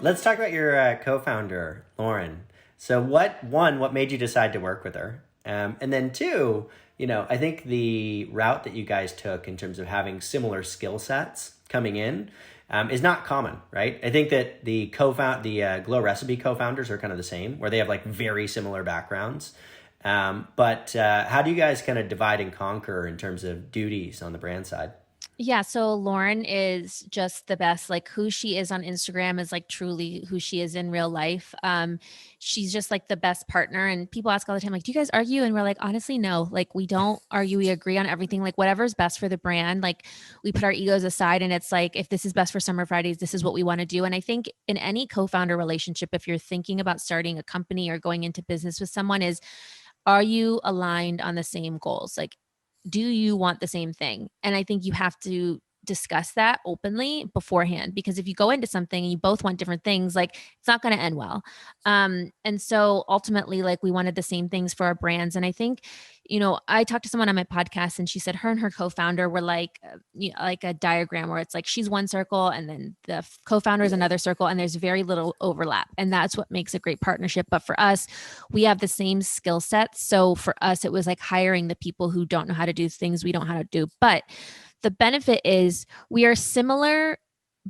Let's talk about your co-founder, Lauren. So, what made you decide to work with her? And then two, I think the route that you guys took in terms of having similar skill sets coming in is not common, right? I think that the Glow Recipe co-founders are kind of the same, where they have like very similar backgrounds. But how do you guys kind of divide and conquer in terms of duties on the brand side? Yeah, so Lauren is just the best. Like who she is on Instagram is like truly who she is in real life. She's just like the best partner. And people ask all the time, like, do you guys argue? And we're like, honestly, no. Like we don't argue. We agree on everything. Like whatever's best for the brand. Like we put our egos aside and it's like, if this is best for Summer Fridays, this is what we want to do. And I think in any co-founder relationship, if you're thinking about starting a company or going into business with someone, is are you aligned on the same goals? Like do you want the same thing? And I think you have to discuss that openly beforehand because if you go into something and you both want different things, like it's not going to end well. And so ultimately, like we wanted the same things for our brands. And I think, I talked to someone on my podcast and she said her and her co-founder were like, like a diagram where it's like she's one circle and then the co-founder is another circle and there's very little overlap. And that's what makes a great partnership. But for us, we have the same skill sets. So for us, it was like hiring the people who don't know how to do things we don't know how to do. But the benefit is we are similar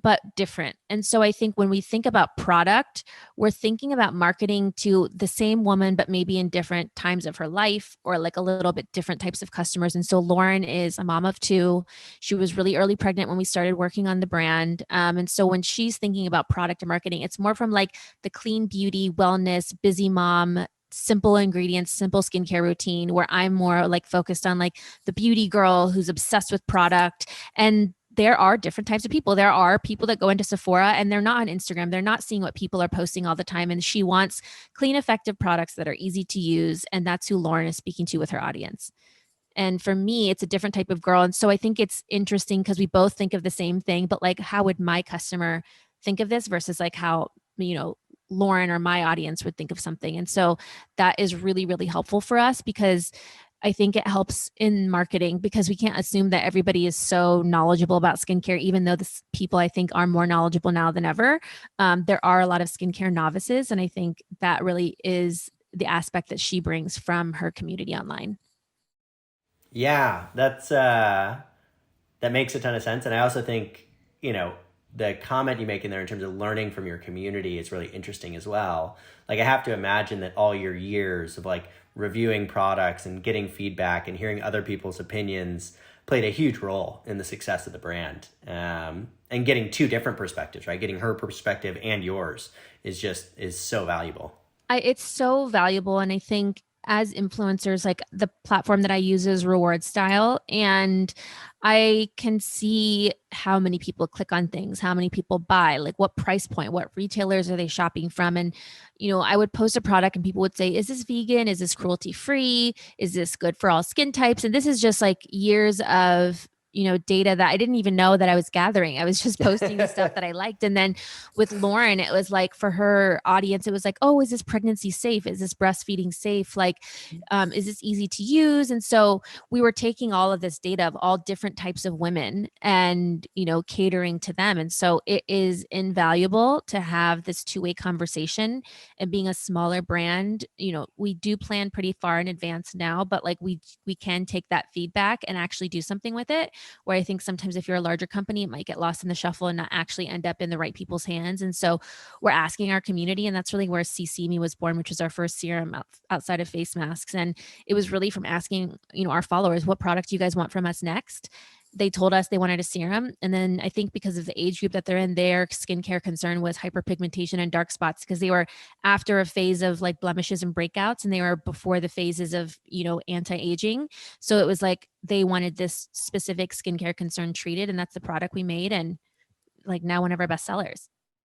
but different. And so I think when we think about product, we're thinking about marketing to the same woman, but maybe in different times of her life or like a little bit different types of customers. And so Lauren is a mom of two. She was really early pregnant when we started working on the brand. And so when she's thinking about product and marketing, it's more from like the clean beauty, wellness, busy mom, simple ingredients, simple skincare routine, where I'm more like focused on like the beauty girl who's obsessed with product. And there are different types of people. There are people that go into Sephora and they're not on Instagram. They're not seeing what people are posting all the time. And she wants clean, effective products that are easy to use. And that's who Lauren is speaking to with her audience. And for me, it's a different type of girl. And so I think it's interesting because we both think of the same thing, but like, how would my customer think of this versus like how, Lauren or my audience would think of something. And so that is really, really helpful for us because I think it helps in marketing because we can't assume that everybody is so knowledgeable about skincare, even though this people I think are more knowledgeable now than ever. There are a lot of skincare novices. And I think that really is the aspect that she brings from her community online. Yeah, that makes a ton of sense. And I also think, the comment you make in there in terms of learning from your community is really interesting as well. Like I have to imagine that all your years of like reviewing products and getting feedback and hearing other people's opinions played a huge role in the success of the brand. And getting two different perspectives, right? Getting her perspective and yours is so valuable. It's so valuable. And I think as influencers, like the platform that I use is reward style. And I can see how many people click on things, how many people buy, like what price point, what retailers are they shopping from. And, I would post a product and people would say, is this vegan? Is this cruelty free? Is this good for all skin types? And this is just like years of data that I didn't even know that I was gathering. I was just posting the stuff that I liked. And then with Lauren, it was like for her audience, it was like, oh, is this pregnancy safe? Is this breastfeeding safe? Like, is this easy to use? And so we were taking all of this data of all different types of women and, catering to them. And so it is invaluable to have this two-way conversation and being a smaller brand, we do plan pretty far in advance now, but like we can take that feedback and actually do something with it where I think sometimes if you're a larger company, it might get lost in the shuffle and not actually end up in the right people's hands. And so we're asking our community, and that's really where CC Me was born, which was our first serum outside of face masks. And it was really from asking, our followers, what product do you guys want from us next? They told us they wanted a serum. And then I think because of the age group that they're in, their skincare concern was hyperpigmentation and dark spots because they were after a phase of like blemishes and breakouts and they were before the phases of, anti-aging. So it was like they wanted this specific skincare concern treated. And that's the product we made. And like now one of our best sellers.